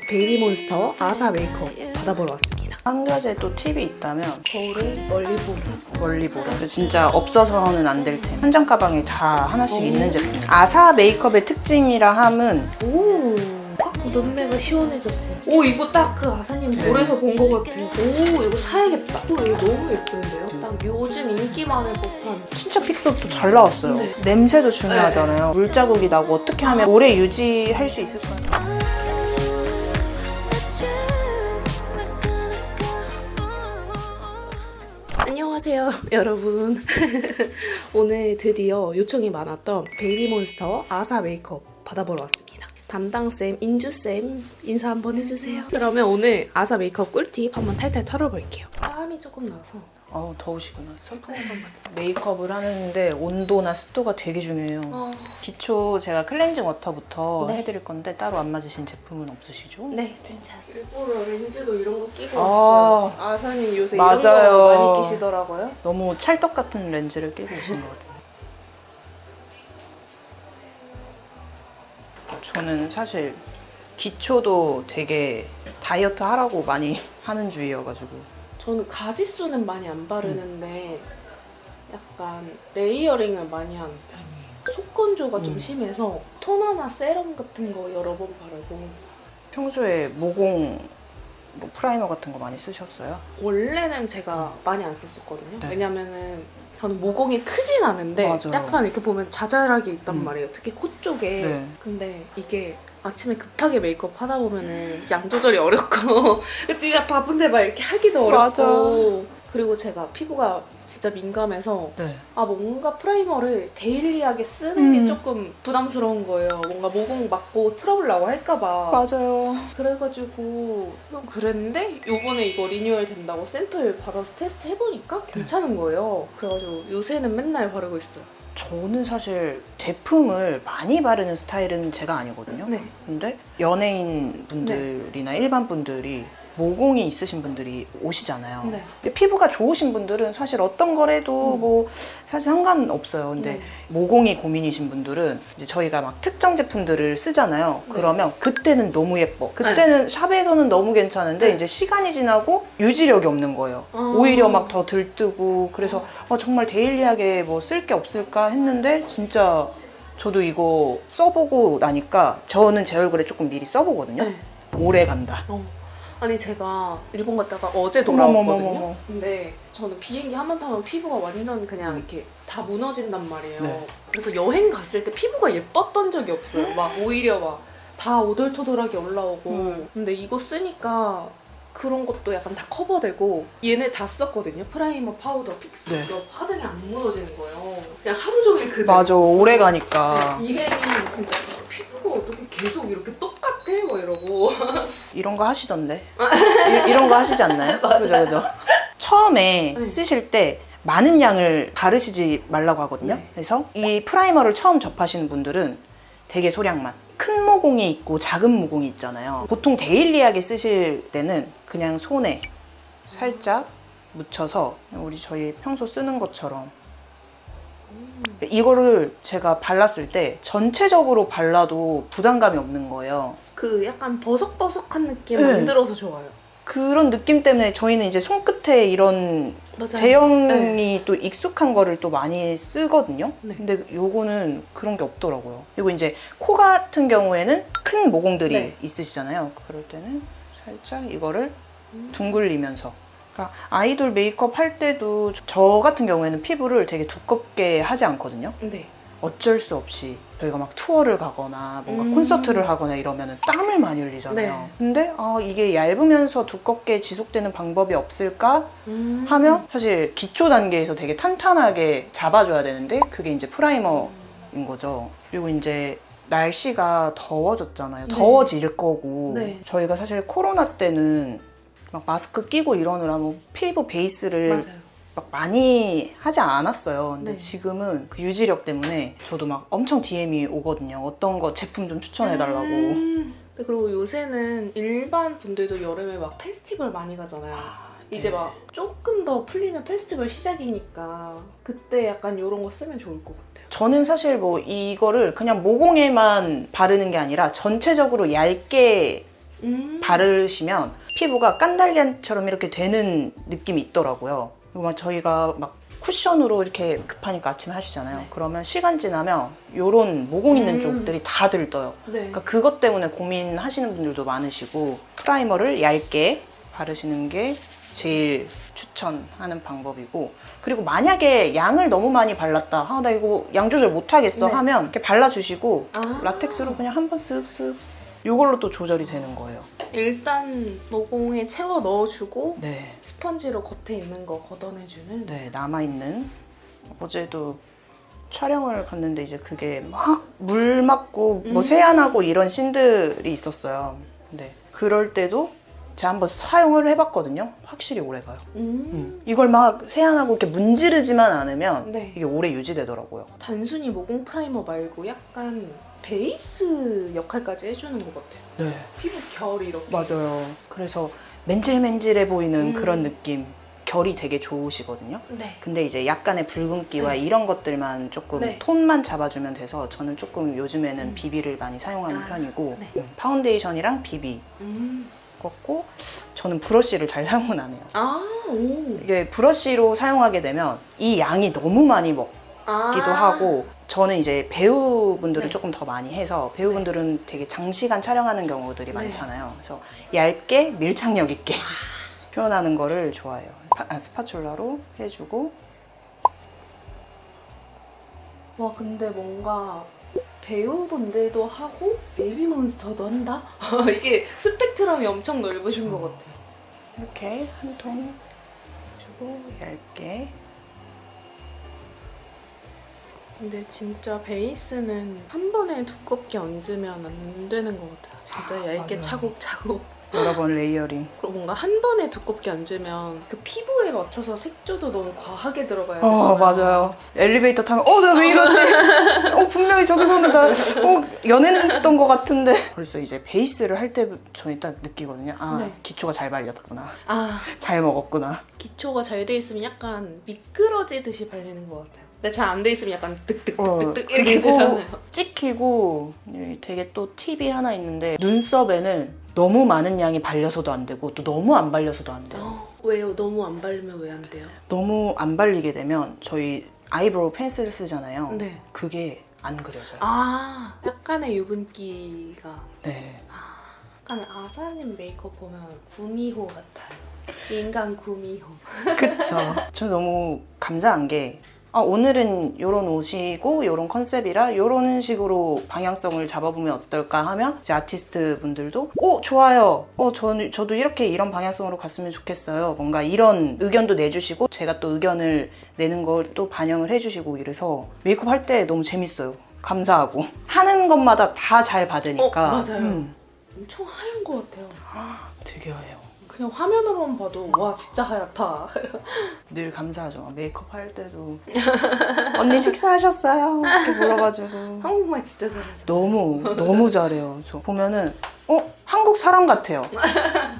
베이비몬스터 아사 메이크업 받아보러 왔습니다. 한 가지 또 팁이 있다면 거울을 멀리 보는. 진짜 없어서는 안 될 템. 현장 가방에 다 하나씩 있는 제품. 아사 메이크업의 특징이라 함은 오, 눈매가 시원해졌어. 오, 이거 딱 그 아사님 볼에서 본 것 같아. 오, 이거 사야겠다. 오, 이거 너무 예쁜데요? 딱 요즘 인기 많을 법한. 진짜 픽서도 잘 나왔어요. 네. 냄새도 중요하잖아요. 물자국이 나고 어떻게 하면 오래 유지할 수 있을까요? 안녕하세요 여러분. 오늘 드디어 요청이 많았던 베이비몬스터 아사 메이크업 받아보러 왔습니다. 담당쌤, 인주쌤 인사 한번 해주세요. 그러면 오늘 아사 메이크업 꿀팁 한번 탈탈 털어볼게요. 땀이 조금 나서 더우시구나. 선풍 한번. 메이크업을 하는데 온도나 습도가 되게 중요해요. 기초 제가 클렌징 워터부터 네. 해드릴 건데 따로 안 맞으신 제품은 없으시죠? 네, 괜찮아요. 일부러 렌즈도 이런 거 끼고 아, 왔어요. 아사님 요새 이런 맞아요. 거 많이 끼시더라고요. 너무 찰떡 같은 렌즈를 끼고 오신 것 같은데. 저는 사실 기초도 되게 다이어트 하라고 많이 하는 주의여가지고. 저는 가지수는 많이 안 바르는데 약간 레이어링을 많이 하는 편이에요. 속건조가 좀 심해서 토너나 세럼 같은 거 여러 번 바르고. 평소에 모공 뭐 프라이머 같은 거 많이 쓰셨어요? 원래는 제가 많이 안 썼었거든요. 네. 왜냐면은 저는 모공이 크진 않은데 맞아요. 약간 이렇게 보면 자잘하게 있단 말이에요. 특히 코 쪽에. 네. 근데 이게 아침에 급하게 메이크업 하다 보면은 양 조절이 어렵고 네가 바쁜데 막 이렇게 하기도 어렵고. 맞아. 그리고 제가 피부가 진짜 민감해서 네. 뭔가 프라이머를 데일리하게 쓰는 게 조금 부담스러운 거예요. 뭔가 모공 맞고 트러블 나고 할까봐. 맞아요. 그래가지고 좀 그랬는데 요번에 이거 리뉴얼 된다고 샘플 받아서 테스트 해보니까 괜찮은 거예요. 그래가지고 요새는 맨날 바르고 있어요. 저는 사실 제품을 많이 바르는 스타일은 제가 아니거든요. 네. 근데 연예인 분들이나 일반 분들이 모공이 있으신 분들이 오시잖아요. 네. 근데 피부가 좋으신 분들은 사실 어떤 거래도 뭐 사실 상관없어요. 근데 네. 모공이 고민이신 분들은 이제 저희가 막 특정 제품들을 쓰잖아요. 네. 그러면 그때는 너무 예뻐. 그때는 샵에서는 너무 괜찮은데 네. 이제 시간이 지나고 유지력이 없는 거예요. 오히려 막 더 들뜨고 그래서 정말 데일리하게 뭐 쓸 게 없을까 했는데 진짜 저도 이거 써보고 나니까 저는 제 얼굴에 조금 미리 써보거든요. 네. 오래 간다. 아니 제가 일본 갔다가 어제 돌아왔거든요. 어머머머머. 근데 저는 비행기 한 번 타면 피부가 완전 그냥 이렇게 다 무너진단 말이에요. 네. 그래서 여행 갔을 때 피부가 예뻤던 적이 없어요. 막 오히려 막 다 오돌토돌하게 올라오고. 근데 이거 쓰니까 그런 것도 약간 다 커버되고. 얘네 다 썼거든요. 프라이머, 파우더, 픽스. 네. 이거 화장이 안 무너지는 거예요. 그냥 하루 종일 그대로. 맞아, 오래 가니까. 네, 일행이 진짜 피부가 어떻게 계속 이렇게 똑같아? 뭐 이러고. 이런 거 하시던데. 이런 거 하시지 않나요? 그죠. 처음에 네. 쓰실 때 많은 양을 바르시지 말라고 하거든요. 네. 그래서 이 프라이머를 처음 접하시는 분들은 되게 소량만. 큰 모공이 있고 작은 모공이 있잖아요. 보통 데일리하게 쓰실 때는 그냥 손에 살짝 묻혀서 저희 평소 쓰는 것처럼 이거를 제가 발랐을 때 전체적으로 발라도 부담감이 없는 거예요. 그 약간 버석버석한 느낌 네. 만들어서 좋아요. 그런 느낌 때문에 저희는 이제 손끝에 이런 맞아요. 제형이 또 익숙한 거를 또 많이 쓰거든요. 네. 근데 요거는 그런 게 없더라고요. 그리고 이제 코 같은 경우에는 큰 모공들이 네. 있으시잖아요. 그럴 때는 살짝 이거를 둥글리면서. 그러니까 아이돌 메이크업 할 때도 저 같은 경우에는 피부를 되게 두껍게 하지 않거든요. 네. 어쩔 수 없이 저희가 막 투어를 가거나 뭔가 콘서트를 하거나 이러면 땀을 많이 흘리잖아요. 네. 근데 이게 얇으면서 두껍게 지속되는 방법이 없을까 하면 사실 기초 단계에서 되게 탄탄하게 잡아줘야 되는데 그게 이제 프라이머인 거죠. 그리고 이제 날씨가 더워졌잖아요. 네. 더워질 거고 네. 저희가 사실 코로나 때는 막 마스크 끼고 이러느라 뭐 피부 베이스를 맞아요. 막 많이 하지 않았어요. 근데 네. 지금은 그 유지력 때문에 저도 막 엄청 DM이 오거든요. 어떤 거 제품 좀 추천해달라고. 그리고 요새는 일반 분들도 여름에 막 페스티벌 많이 가잖아요. 이제 네. 막 조금 더 풀리면 페스티벌 시작이니까 그때 약간 이런 거 쓰면 좋을 것 같아요. 저는 사실 뭐 이거를 그냥 모공에만 바르는 게 아니라 전체적으로 얇게 바르시면 피부가 깐달걀처럼 이렇게 되는 느낌이 있더라고요. 그리고 막 저희가 막 쿠션으로 이렇게 급하니까 아침에 하시잖아요. 네. 그러면 시간 지나면 요런 모공 있는 쪽들이 다 들떠요. 네. 그러니까 그것 때문에 고민하시는 분들도 많으시고 프라이머를 얇게 바르시는 게 제일 추천하는 방법이고, 그리고 만약에 양을 너무 많이 발랐다, 아, 나 이거 양 조절 못하겠어 네. 하면 이렇게 발라주시고 아. 라텍스로 그냥 한번 쓱쓱 이걸로 또 조절이 되는 거예요. 일단 모공에 채워 넣어주고 네, 스펀지로 겉에 있는 거 걷어내주는. 네, 남아있는. 어제도 촬영을 갔는데 이제 그게 막 물 맞고 뭐 세안하고 이런 씬들이 있었어요. 근데 그럴 때도 제가 한번 사용을 해봤거든요. 확실히 오래 가요. 이걸 막 세안하고 이렇게 문지르지만 않으면 네. 이게 오래 유지되더라고요. 단순히 모공 프라이머 말고 약간 베이스 역할까지 해주는 것 같아요. 네, 피부 결이 이렇게. 맞아요. 그래서 맨질맨질해 보이는 그런 느낌. 결이 되게 좋으시거든요. 네. 근데 이제 약간의 붉은기와 네. 이런 것들만 조금 네. 톤만 잡아주면 돼서 저는 조금 요즘에는 비비를 많이 사용하는 아, 편이고 네. 파운데이션이랑 비비 꺾고 저는 브러쉬를 잘 사용은 안 해요. 아, 오. 이게 브러쉬로 사용하게 되면 이 양이 너무 많이 먹기도 하고, 저는 이제 배우분들은 네. 조금 더 많이 해서 배우분들은 되게 장시간 촬영하는 경우들이 네. 많잖아요. 그래서 얇게 밀착력 있게 표현하는 거를 좋아해요. 스파츌라로 해주고. 와, 근데 뭔가 배우분들도 하고 베이비몬스터도 한다? 이게 스펙트럼이 엄청 넓으신 것 같아요. 이렇게 한 톤 주고 얇게. 근데 진짜 베이스는 한 번에 두껍게 얹으면 안 되는 것 같아요. 진짜 얇게 맞아요. 차곡차곡. 여러 번 레이어링. 그리고 뭔가 한 번에 두껍게 얹으면 그 피부에 맞춰서 색조도 너무 과하게 들어가야 어, 되잖아요. 맞아요. 엘리베이터 타면 나 왜 이러지? 분명히 저기서는 나 연예인 했던 것 같은데. 벌써 이제 베이스를 할 때 저는 딱 느끼거든요. 아, 네. 기초가 잘 발렸구나. 아, 잘 먹었구나. 기초가 잘 돼 있으면 약간 미끄러지듯이 발리는 것 같아요. 근데 잘 안 돼 있으면 약간 득득득득 이렇게 그리고 되잖아요. 찍히고 되게 또 팁이 하나 있는데, 눈썹에는 너무 많은 양이 발려서도 안 되고 또 너무 안 발려서도 안 돼요. 왜요? 너무 안 바르면 왜 안 돼요? 너무 안 발리게 되면 저희 아이브로우 펜슬 쓰잖아요. 네. 그게 안 그려져요. 아, 약간의 유분기가. 네. 약간 아사님 메이크업 보면 구미호 같아요. 인간 구미호. 그쵸. 저 너무 감사한 게, 오늘은 이런 옷이고 이런 컨셉이라 이런 식으로 방향성을 잡아보면 어떨까 하면 이제 아티스트 분들도 좋아요. 저도 이렇게 이런 방향성으로 갔으면 좋겠어요. 뭔가 이런 의견도 내주시고 제가 또 의견을 내는 걸 또 반영을 해주시고 이래서 메이크업 할 때 너무 재밌어요. 감사하고 하는 것마다 다 잘 받으니까. 맞아요. 엄청 하얀 것 같아요. 되게 하얘요. 그냥 화면으로만 봐도 와 진짜 하얗다. 늘 감사하죠. 메이크업 할 때도 언니 식사하셨어요? 이렇게 물어가지고 한국말 진짜 잘해서. 너무 잘해요. 저 보면은 한국 사람 같아요.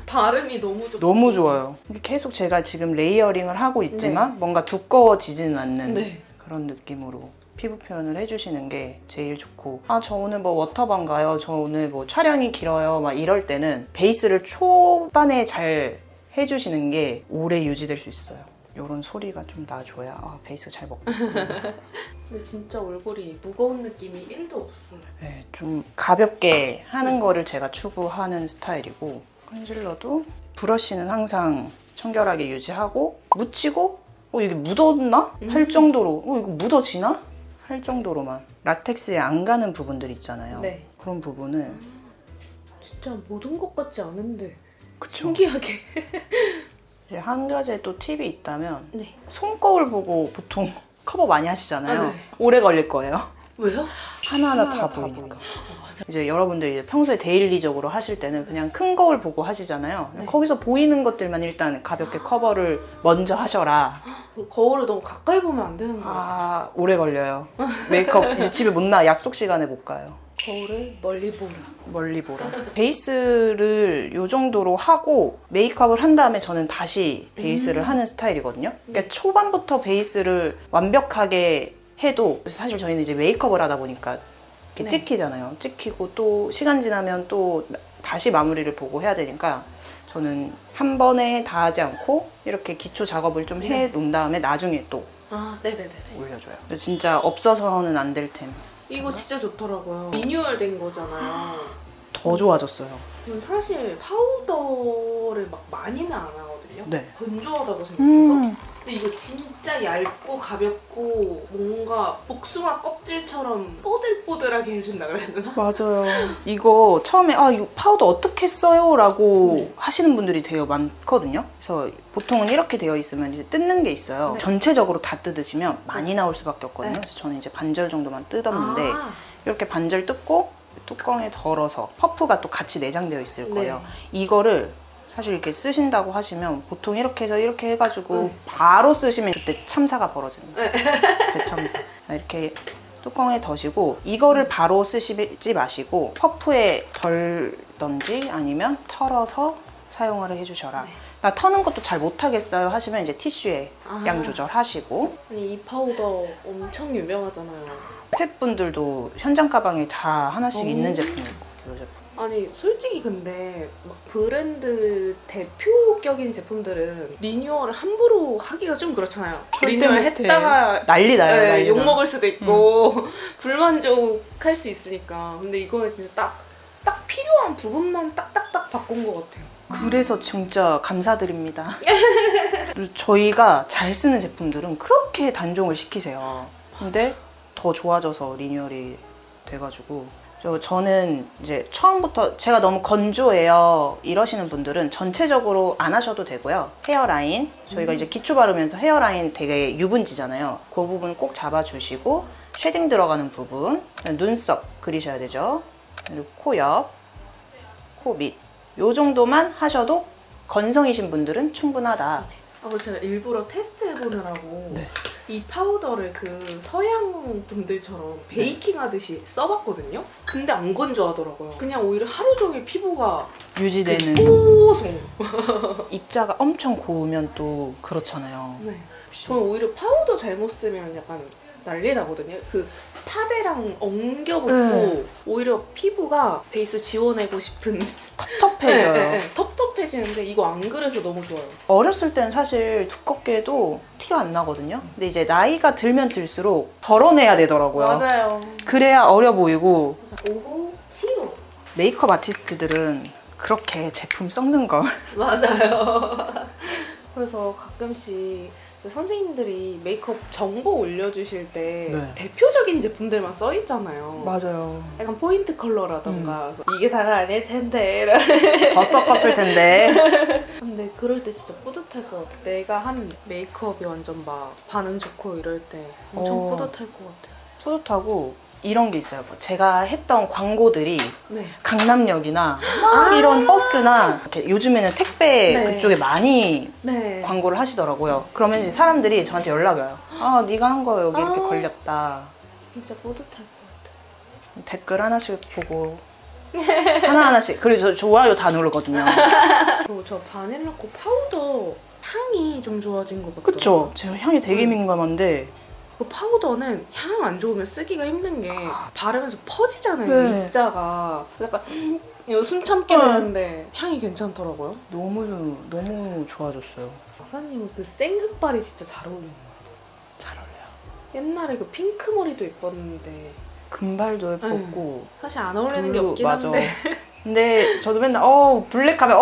발음이 너무 좋고. 너무 좋아요. 계속 제가 지금 레이어링을 하고 있지만 뭔가 두꺼워지지는 않는 네. 그런 느낌으로 피부 표현을 해주시는 게 제일 좋고, 저 오늘 뭐 워터밤 가요, 저 오늘 뭐 촬영이 길어요, 막 이럴 때는 베이스를 초반에 잘 해주시는 게 오래 유지될 수 있어요. 이런 소리가 좀 나줘야 베이스 잘 먹고 있구나. 근데 진짜 얼굴이 무거운 느낌이 1도 없어요. 네, 좀 가볍게 하는 거를 제가 추구하는 스타일이고, 컨실러도 브러쉬는 항상 청결하게 유지하고 묻히고 이게 묻었나? 할 정도로 이거 묻어지나? 할 정도로만. 라텍스에 안 가는 부분들 있잖아요. 네. 그런 부분은 진짜 모든 것 같지 않은데 그쵸. 신기하게. 이제 한 가지 또 팁이 있다면, 네. 손거울 보고 보통 커버 많이 하시잖아요. 네. 오래 걸릴 거예요. 왜요? 하나하나 다 보이니까. 이제 여러분들 이제 평소에 데일리적으로 하실 때는 그냥 큰 거울 보고 하시잖아요. 네. 거기서 보이는 것들만 일단 가볍게 커버를 먼저 하셔라. 거울을 너무 가까이 보면 안 되는 거예요. 오래 걸려요. 메이크업 이제 집에 못 나. 약속 시간에 못 가요. 거울을 멀리 보라. 멀리 보라. 베이스를 이 정도로 하고 메이크업을 한 다음에 저는 다시 베이스를 하는 스타일이거든요. 그러니까 초반부터 베이스를 완벽하게 해도, 사실 저희는 이제 메이크업을 하다 보니까 이렇게 네. 찍히잖아요. 찍히고 또 시간 지나면 또 다시 마무리를 보고 해야 되니까 저는 한 번에 다 하지 않고 이렇게 기초 작업을 좀 해 놓은 다음에 나중에 또 아, 네네네. 올려줘요. 근데 진짜 없어서는 안 될 템. 이거 진짜 좋더라고요. 리뉴얼 된 거잖아요. 더 좋아졌어요. 저는 사실 파우더를 막 많이는 안 하거든요. 네. 건조하다고 생각해서. 근데 이거 진짜 얇고 가볍고 뭔가 복숭아 껍질처럼 뽀들뽀들하게 해준다 그래야 되나? 맞아요. 이거 처음에 이거 파우더 어떻게 써요? 라고 하시는 분들이 되게 많거든요. 그래서 보통은 이렇게 되어 있으면 이제 뜯는 게 있어요. 네. 전체적으로 다 뜯으시면 많이 나올 수밖에 없거든요. 네. 그래서 저는 이제 반절 정도만 뜯었는데 아, 이렇게 반절 뜯고 뚜껑에 덜어서 퍼프가 또 같이 내장되어 있을 거예요. 네. 이거를 사실 이렇게 쓰신다고 하시면 보통 이렇게 해서 이렇게 해가지고 네. 바로 쓰시면 그때 참사가 벌어집니다. 대참사. 자, 이렇게 뚜껑에 더시고 이거를 바로 쓰시지 마시고 퍼프에 덜던지 아니면 털어서 사용을 해주셔라. 네. 나 터는 것도 잘 못하겠어요 하시면 이제 티슈에 아. 양 조절하시고. 아니 이 파우더 엄청 유명하잖아요. 스태프분들도 현장 가방에 다 하나씩 오. 있는 제품이고 이 제품. 아니 솔직히 근데 막 브랜드 대표격인 제품들은 리뉴얼을 함부로 하기가 좀 그렇잖아요. 절대 리뉴얼 못해. 했다가 난리 나요. 네, 난리 욕 나. 먹을 수도 있고 불만족할 수 있으니까. 근데 이거는 진짜 딱 필요한 부분만 딱딱딱 바꾼 것 같아요. 그래서 진짜 감사드립니다. 그리고 저희가 잘 쓰는 제품들은 그렇게 단종을 시키세요. 근데 더 좋아져서 리뉴얼이 돼가지고 저는 이제 처음부터 제가 너무 건조해요 이러시는 분들은 전체적으로 안 하셔도 되고요. 헤어라인 저희가 이제 기초 바르면서 헤어라인 되게 유분지잖아요. 그 부분 꼭 잡아주시고 쉐딩 들어가는 부분 눈썹 그리셔야 되죠. 그리고 코 옆, 코 밑 요 정도만 하셔도 건성이신 분들은 충분하다. 그리고 제가 일부러 테스트 해보느라고 네. 이 파우더를 그 서양 분들처럼 베이킹 하듯이 써봤거든요. 근데 안 건조하더라고요. 그냥 오히려 하루 종일 피부가 유지되는 뽀송. 입자가 엄청 고우면 또 그렇잖아요. 네. 저는 오히려 파우더 잘못 쓰면 약간 난리 나거든요. 그 파데랑 엉겨붙고 네. 오히려 피부가 베이스 지워내고 싶은 텁텁해져요. 네, 텁텁해지는데 이거 안 그래서 너무 좋아요. 어렸을 때는 사실 두껍게 해도 티가 안 나거든요. 근데 이제 나이가 들면 들수록 덜어내야 되더라고요. 맞아요. 그래야 어려 보이고. 그래서 오호 치로. 메이크업 아티스트들은 그렇게 제품 썩는 걸. 맞아요. 그래서 가끔씩 이제 선생님들이 메이크업 정보 올려주실 때 네. 대표적인 제품들만 써 있잖아요. 맞아요. 약간 포인트 컬러라던가 이게 다가 아닐 텐데. 더 썩었을 텐데. 근데 그럴 때 진짜 뿌듯할 것 같아. 내가 한 메이크업이 완전 막 반응 좋고 이럴 때 엄청 뿌듯할 것 같아. 뿌듯하고 이런 게 있어요. 제가 했던 광고들이 네. 강남역이나 막 이런 버스나 이렇게 요즘에는 택배 네. 그쪽에 많이 네. 광고를 하시더라고요. 그러면 이제 사람들이 저한테 연락이 와요. 네가 한 거 여기 이렇게 걸렸다. 진짜 뿌듯할 것 같아. 댓글 하나씩 보고 하나하나씩 그리고 저 좋아요 다 누르거든요. 그리고 저 바닐라코 파우더 향이 좀 좋아진 것 같아요. 그쵸? 제가 향이 되게 민감한데 그 파우더는 향 안 좋으면 쓰기가 힘든 게 바르면서 퍼지잖아요. 네. 입자가. 약간 이거 숨 참게 되는데 향이 괜찮더라고요. 너무 좋아졌어요. 아사님은 그 생흑발이 진짜 잘 어울리는 것 같아요. 잘 어울려요. 옛날에 그 핑크 머리도 예뻤는데 금발도 예뻤고 사실 안 어울리는 게 블루, 없긴 맞아. 한데 근데 저도 맨날 블랙하면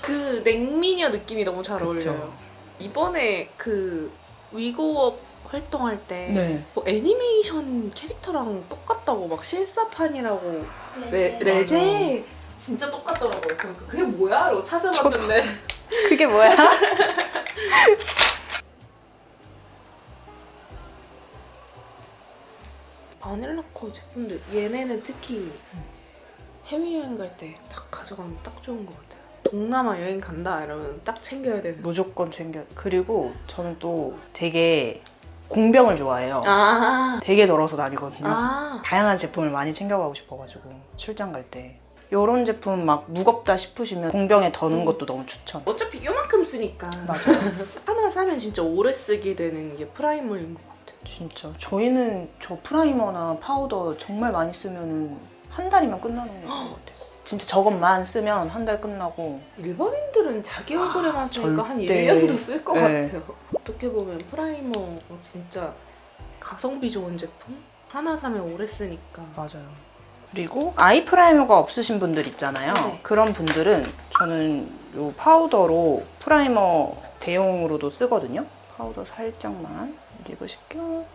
그 냉미녀 느낌이 너무 잘 그쵸. 어울려요. 이번에 그 위고업 활동할 때 네. 뭐 애니메이션 캐릭터랑 똑같다고 막 실사판이라고 레제 진짜 똑같더라고요. 그러니까 그게 뭐야? 라고 찾아봤는데 그게 뭐야? 바닐라코 제품들 얘네는 특히 해외여행 갈 때 딱 가져가면 딱 좋은 것 같아요. 동남아 여행 간다 이러면 딱 챙겨야 되는. 무조건 챙겨. 그리고 저는 또 되게 공병을 좋아해요. 되게 덜어서 다니거든요. 다양한 제품을 많이 챙겨가고 싶어가지고 출장 갈 때. 이런 제품 막 무겁다 싶으시면 공병에 더는 것도 너무 추천. 어차피 요만큼 쓰니까 맞아요. 하나 사면 진짜 오래 쓰게 되는 게 프라이머인 것 같아요. 진짜 저희는 저 프라이머나 파우더 정말 많이 쓰면은 한 달이면 끝나는 것 같아요. 진짜 저것만 쓰면 한 달 끝나고. 일반인들은 자기 얼굴에만 쓰니까 한 절대. 1년도 쓸 것 네. 같아요. 어떻게 보면 프라이머 진짜 가성비 좋은 제품? 하나 사면 오래 쓰니까. 맞아요. 그리고 아이 프라이머가 없으신 분들 있잖아요. 네. 그런 분들은 저는 요 파우더로 프라이머 대용으로도 쓰거든요. 파우더 살짝만 입으실 겸.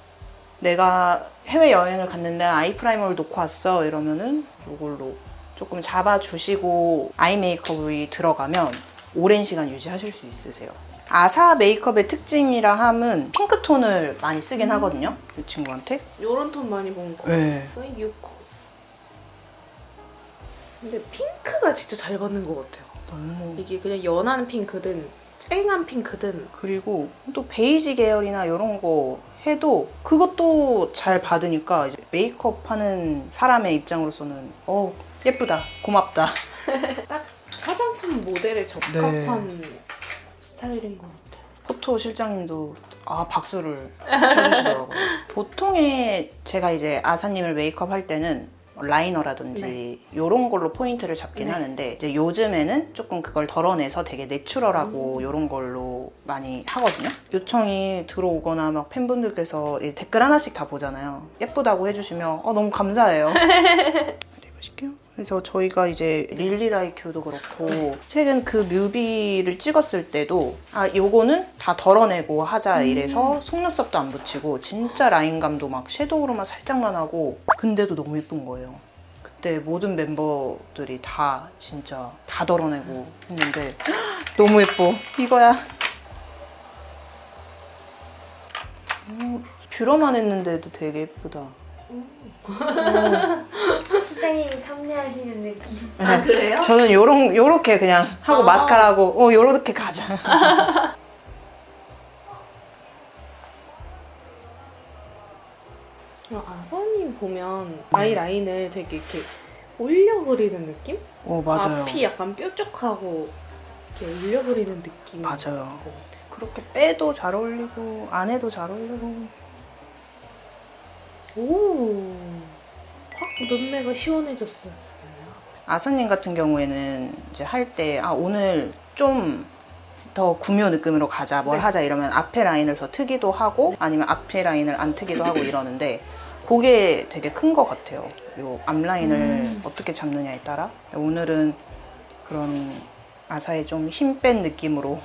내가 해외여행을 갔는데 아이 프라이머를 놓고 왔어 이러면은 이걸로 조금 잡아주시고 아이 메이크업이 들어가면 오랜 시간 유지하실 수 있으세요. 아사 메이크업의 특징이라 함은 핑크톤을 많이 쓰긴 하거든요. 이 친구한테. 요런 톤 많이 본 거. 네. 6호. 근데 핑크가 진짜 잘 받는 것 같아요. 너무. 이게 그냥 연한 핑크든 쨍한 핑크든. 그리고 또 베이지 계열이나 이런 거 해도 그것도 잘 받으니까 이제 메이크업 하는 사람의 입장으로서는 예쁘다, 고맙다. 딱 화장품 모델에 적합한 스타일인 것 같아요. 포토 실장님도 박수를 쳐주시더라고요. 보통의 제가 이제 아사님을 메이크업 할 때는 라이너라든지 이런 걸로 포인트를 잡긴 네. 하는데 이제 요즘에는 조금 그걸 덜어내서 되게 내추럴하고 이런 걸로 많이 하거든요. 요청이 들어오거나 막 팬분들께서 이 댓글 하나씩 다 보잖아요. 예쁘다고 해주시면 너무 감사해요. 해보실게요. 그래서 저희가 이제 릴리라이큐도 그렇고 최근 그 뮤비를 찍었을 때도 요거는 다 덜어내고 하자 이래서 속눈썹도 안 붙이고 진짜 라인감도 막 섀도우로만 살짝만 하고 근데도 너무 예쁜 거예요. 그때 모든 멤버들이 다 진짜 다 덜어내고 했는데 너무 예뻐. 이거야. 뷰러만 했는데도 되게 예쁘다. 실장님이 탐내하시는 느낌. 아, 그래요? 저는 요렇게 그냥 하고 마스카라 하고 요렇게 가자. 아서님 보면 아이라인을 되게 이렇게 올려 그리는 느낌? 맞아요. 앞이 약간 뾰족하고 이렇게 올려 그리는 느낌이 맞아요. 있는 것 같아요. 그렇게 빼도 잘 어울리고 안 해도 잘 어울리고. 오, 확 눈매가 시원해졌어요. 아사님 같은 경우에는 이제 할 때 오늘 좀 더 구묘 느낌으로 가자 뭘 네. 하자 이러면 앞에 라인을 더 트기도 하고 아니면 앞에 라인을 안 트기도 하고 이러는데 그게 되게 큰 것 같아요. 요 앞라인을 어떻게 잡느냐에 따라. 오늘은 그런 아사의 좀 힘 뺀 느낌으로.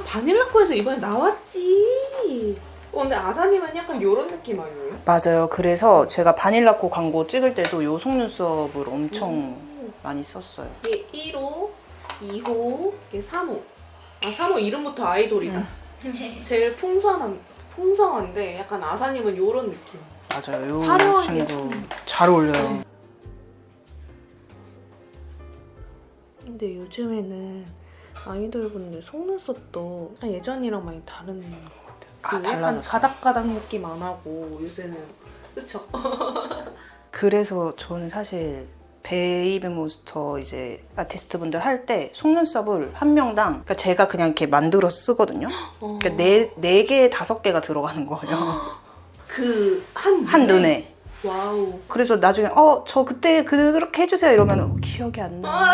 바닐라코에서 이번에 나왔지. 근데 아사님은 약간 이런 느낌 아니에요? 맞아요. 그래서 제가 바닐라코 광고 찍을 때도 요 속눈썹을 엄청 많이 썼어요. 이게 1호, 2호, 이게 3호. 3호 이름부터 아이돌이다. 제일 풍성한데 약간 아사님은 이런 느낌. 맞아요. 요 화려하게 친구 잘 어울려요. 근데 요즘에는 아이돌분들 속눈썹도 예전이랑 많이 다른 것 같아요. 약간 달라졌어요. 가닥가닥 느낌 안 하고 요새는 그쵸? 그래서 저는 사실 베이비몬스터 이제 아티스트 분들 할 때 속눈썹을 한 명당 그러니까 제가 그냥 이렇게 만들어 쓰거든요. 그러니까 네 개, 5개가 들어가는 거예요. 그 한 눈에. 와우. 그래서 나중에 저 그때 그렇게 해주세요 이러면 기억이 안 나.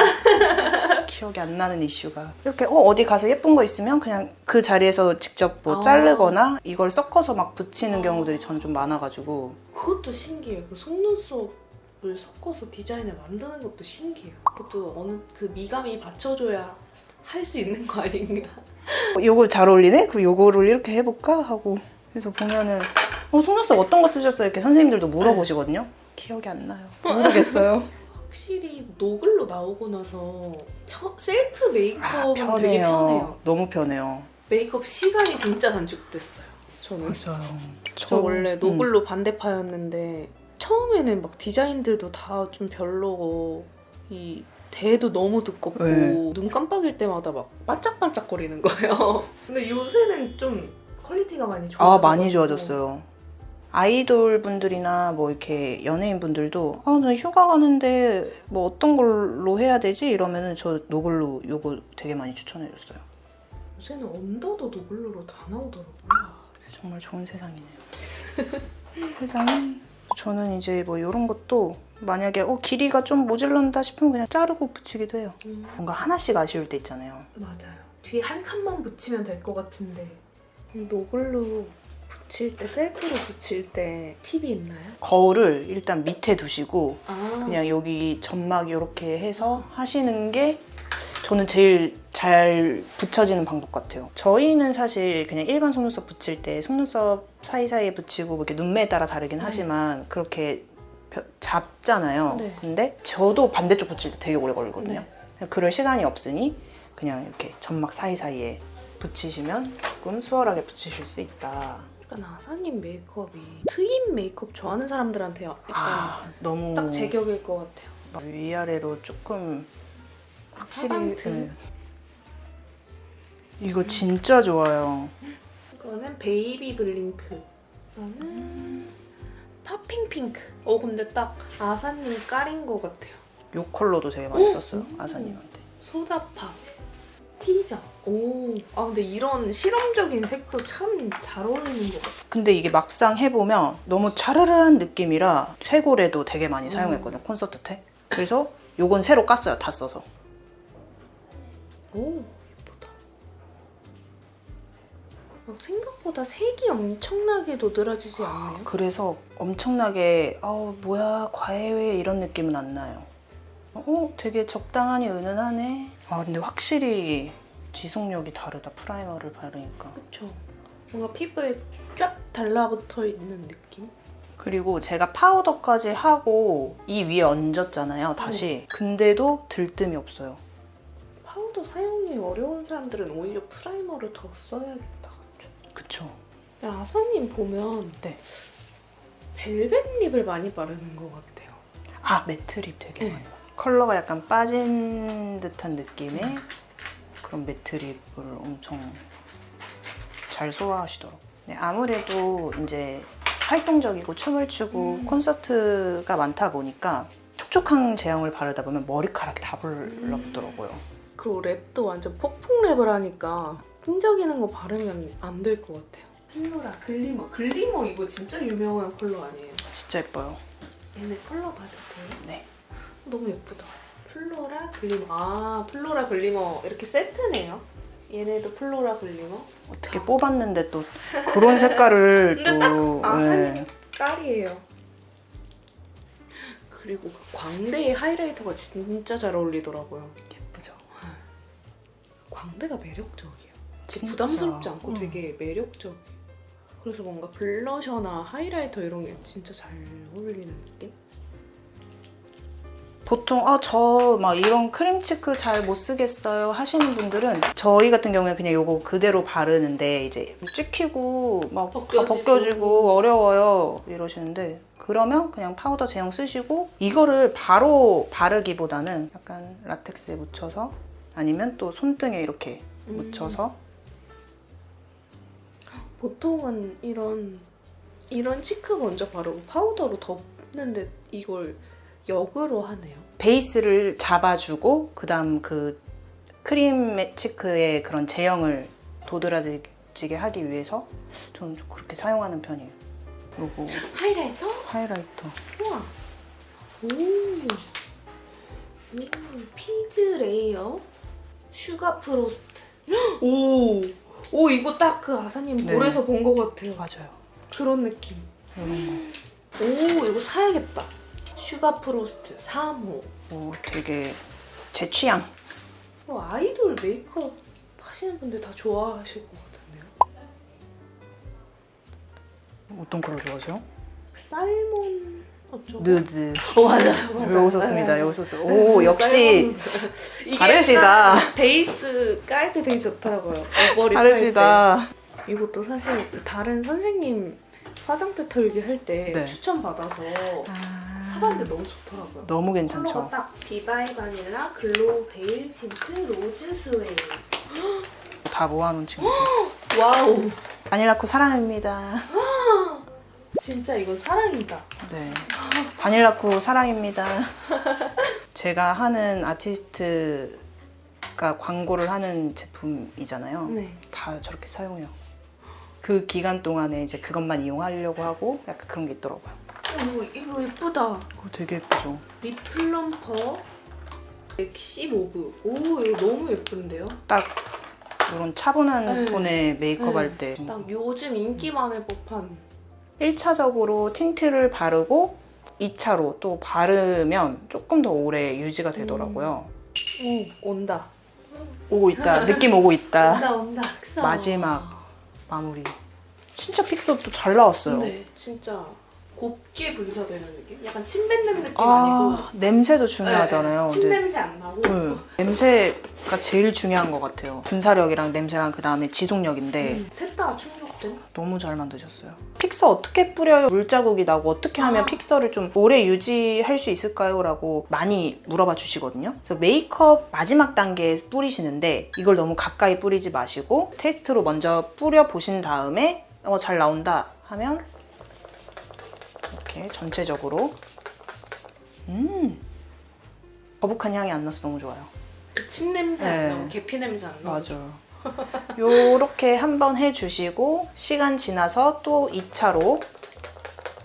기억이 안 나는 이슈가 이렇게 어디 가서 예쁜 거 있으면 그냥 그 자리에서 직접 뭐 자르거나 이걸 섞어서 막 붙이는 경우들이 저는 좀 많아가지고. 그것도 신기해요. 그 속눈썹을 섞어서 디자인을 만드는 것도 신기해요. 그것도 어느 그 미감이 받쳐줘야 할 수 있는 거 아닌가? 요걸 잘 어울리네? 그럼 요거를 이렇게 해볼까? 하고 그래서 보면은 속눈썹 어떤 거 쓰셨어요? 이렇게 선생님들도 물어보시거든요. 기억이 안 나요. 모르겠어요. 확실히 노글로 나오고 나서 셀프 메이크업은 되게 편해요. 너무 편해요. 메이크업 시간이 진짜 단축됐어요. 저는. 맞아요. 저 원래 노글로 반대파였는데 처음에는 막 디자인들도 다 좀 별로고 이 대도 너무 두껍고 네. 눈 깜빡일 때마다 막 반짝반짝거리는 거예요. 근데 요새는 좀 퀄리티가 많이 좋아져서 많이 좋아졌어요. 아이돌 분들이나 뭐 이렇게 연예인 분들도 나 휴가 가는데 뭐 어떤 걸로 해야 되지? 이러면은 저 노글로 요거 되게 많이 추천해줬어요. 요새는 언더도 노블로로 다 나오더라고요. 정말 좋은 세상이네요. 세상에. 저는 이제 뭐 이런 것도 만약에 길이가 좀 모자란다 싶으면 그냥 자르고 붙이기도 해요. 뭔가 하나씩 아쉬울 때 있잖아요. 맞아요. 뒤에 한 칸만 붙이면 될 것 같은데 노블로 붙일 때, 셀프로 붙일 때 팁이 있나요? 거울을 일단 밑에 두시고 아, 그냥 여기 점막 이렇게 해서 하시는 게 저는 제일 잘 붙여지는 방법 같아요. 저희는 사실 그냥 일반 속눈썹 붙일 때 속눈썹 사이사이에 붙이고 뭐 이렇게 눈매에 따라 다르긴 하지만 그렇게 잡잖아요. 네. 근데 저도 반대쪽 붙일 때 되게 오래 걸리거든요. 그럴 시간이 없으니 그냥 이렇게 점막 사이사이에 붙이시면 조금 수월하게 붙이실 수 있다. 약간 아사님 메이크업이 트임 메이크업 좋아하는 사람들한테 약간 너무 딱 제격일 것 같아요. 위아래로 조금 확실히 사방트. 이거 진짜 좋아요. 이거는 베이비 블링크. 이거는 팝핑 핑크. 근데 딱 아사님 깔인 것 같아요. 이 컬러도 되게 많이 썼어요. 아사님한테. 소다팝. 티저. 근데 이런 실험적인 색도 참 잘 어울리는 것 같아요. 근데 이게 막상 해보면 너무 차르르한 느낌이라 쇄골에도 되게 많이 사용했거든요. 콘서트 때. 그래서 요건 새로 깠어요. 다 써서. 오, 예쁘다. 생각보다 색이 엄청나게 도드라지지 않네요. 그래서 엄청나게 뭐야 과해왜 이런 느낌은 안 나요. 되게 적당하니 은은하네. 근데 확실히 지속력이 다르다. 프라이머를 바르니까. 그쵸. 뭔가 피부에 쫙 달라붙어 있는 느낌? 그리고 제가 파우더까지 하고 이 위에 얹었잖아요. 다시. 근데도 들뜸이 없어요. 파우더 사용이 어려운 사람들은 오히려 프라이머를 더 써야겠다. 그쵸? 아사님 보면 네. 벨벳 립을 많이 바르는 것 같아요. 매트 립 되게 네. 많이 봐요. 컬러가 약간 빠진 듯한 느낌의 그런 매트 립을 엄청 잘 소화하시더라고요. 네, 아무래도 이제 활동적이고 춤을 추고 콘서트가 많다 보니까 촉촉한 제형을 바르다 보면 머리카락이 다 불러붙더라고요. 그리고 랩도 완전 폭풍 랩을 하니까 끈적이는 거 바르면 안 될 것 같아요. 플로라 글리머. 글리머 이거 진짜 유명한 컬러 아니에요? 진짜 예뻐요. 얘네 컬러 봐도 돼요? 네. 너무 예쁘다. 플로라 글리머. 플로라 글리머 이렇게 세트네요. 얘네도 플로라 글리머. 어떻게 뽑았는데 또 그런 색깔을 또 아사님 깔이에요. 그리고 그 광대의 하이라이터가 진짜 잘 어울리더라고요. 예쁘죠. 광대가 매력적이에요. 진짜. 부담스럽지 않고 되게 매력적이에요. 그래서 뭔가 블러셔나 하이라이터 이런 게 진짜 잘 어울리는 느낌? 보통 저 막 이런 크림치크 잘 못 쓰겠어요 하시는 분들은 저희 같은 경우에 그냥 요거 그대로 바르는데 이제 찍히고 막 다 벗겨지고 어려워요 이러시는데 그러면 그냥 파우더 제형 쓰시고 이거를 바로 바르기보다는 약간 라텍스에 묻혀서 아니면 또 손등에 이렇게 묻혀서 보통은 이런 치크 먼저 바르고 파우더로 덮는데 이걸 역으로 하네요. 베이스를 잡아주고 그다음 그 크림 치크의 그런 제형을 도드라지게 하기 위해서 저는 좀 그렇게 사용하는 편이에요. 요거 하이라이터? 하이라이터. 우와. 오, 피즈 레이어 슈가 프로스트. 오, 이거 딱 그 아사님 네. 볼에서 본 것 같아요. 맞아요. 그런 느낌. 이런 오, 이거 사야겠다. 슈가 프로스트 3호. 거 되게 제 취향. 아이돌 메이크업 하시는 분들 다 좋아하실 것 같은데요. 어떤 컬러 좋아하세요? 살몬 어쩌고? 누드. 맞아. 여기 썼습니다. 여기 썼어요. 오 역시 이게 다르시다. 딱 베이스 깔 때 되게 좋더라고요. 머리 다르시다. 깔 때. 이것도 사실 다른 선생님 화장대 털기 할 때 네. 추천 받아서 사봤는데 너무 좋더라고요. 너무 괜찮죠? 컬러가 딱 비바이 바닐라 글로우 베일 틴트 로즈 스웨이. 다 모아놓은 친구들. 와우. 바닐라코 사랑합니다. 진짜 이건 사랑이다. 네. 바닐라코 사랑입니다. 제가 하는 아티스트가 광고를 하는 제품이잖아요. 네. 다 저렇게 사용해요. 그 기간 동안에 이제 그것만 이용하려고 하고 약간 그런 게 있더라고요. 이거 예쁘다. 그거 되게 예쁘죠? 립 플럼퍼 엑시 모브. 오, 이거 너무 예쁜데요? 딱 이런 차분한 네. 톤의 메이크업 네. 할 때 딱 요즘 인기 많을 법한. 1차적으로 틴트를 바르고 2차로 또 바르면 조금 더 오래 유지가 되더라고요. 오, 온다. 오고 있다. 느낌 오고 있다. 온다. 흑사. 마지막 마무리. 진짜 픽서도 잘 나왔어요. 네, 진짜 곱게 분사되는 느낌? 약간 침 뱉는 느낌 아니고. 냄새도 중요하잖아요. 침 근데 냄새 안 나고. 네, 냄새가 제일 중요한 것 같아요. 분사력이랑 냄새랑 그 다음에 지속력인데 셋 다 충족된? 너무 잘 만드셨어요. 픽서 어떻게 뿌려요? 물자국이 나고 어떻게 하면 픽서를 좀 오래 유지할 수 있을까요? 라고 많이 물어봐 주시거든요. 그래서 메이크업 마지막 단계에 뿌리시는데 이걸 너무 가까이 뿌리지 마시고 테스트로 먼저 뿌려 보신 다음에 잘 나온다 하면 이렇게 전체적으로 거북한 향이 안 나서 너무 좋아요. 침 냄새 네. 안 나고 계피 냄새 안 나고. 맞아요. 요렇게 한번 해주시고 시간 지나서 또 2차로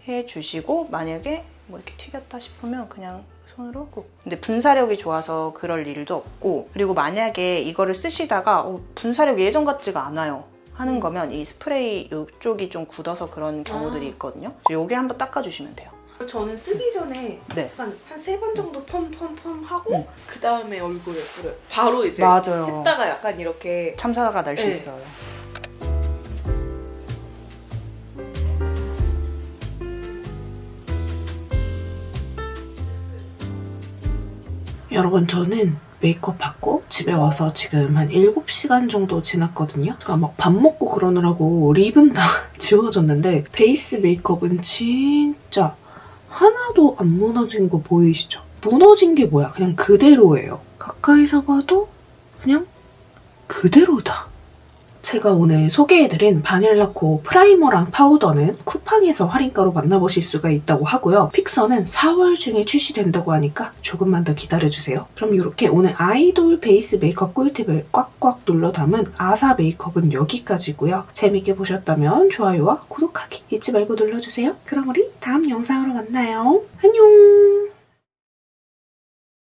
해주시고 만약에 뭐 이렇게 튀겼다 싶으면 그냥 손으로 꾹. 근데 분사력이 좋아서 그럴 일도 없고 그리고 만약에 이거를 쓰시다가 분사력이 예전 같지가 않아요 하는 거면 이 스프레이 이쪽이 좀 굳어서 그런 경우들이 있거든요. 요게 한번 닦아주시면 돼요. 저는 쓰기 전에 네. 한 3번 정도 펌 하고 그 다음에 얼굴에 뿌려요. 바로 이제 맞아요. 했다가 약간 이렇게 참사가 날 수 네. 있어요. 여러분 저는 메이크업 받고 집에 와서 지금 한 7시간 정도 지났거든요. 제가 막 밥 먹고 그러느라고 립은 다 지워졌는데 베이스 메이크업은 진짜 하나도 안 무너진 거 보이시죠? 무너진 게 뭐야? 그냥 그대로예요. 가까이서 봐도 그냥 그대로다. 제가 오늘 소개해드린 바닐라코 프라이머랑 파우더는 쿠팡에서 할인가로 만나보실 수가 있다고 하고요. 픽서는 4월 중에 출시된다고 하니까 조금만 더 기다려주세요. 그럼 이렇게 오늘 아이돌 베이스 메이크업 꿀팁을 꽉꽉 눌러 담은 아사 메이크업은 여기까지고요. 재밌게 보셨다면 좋아요와 구독하기 잊지 말고 눌러주세요. 그럼 우리 다음 영상으로 만나요. 안녕!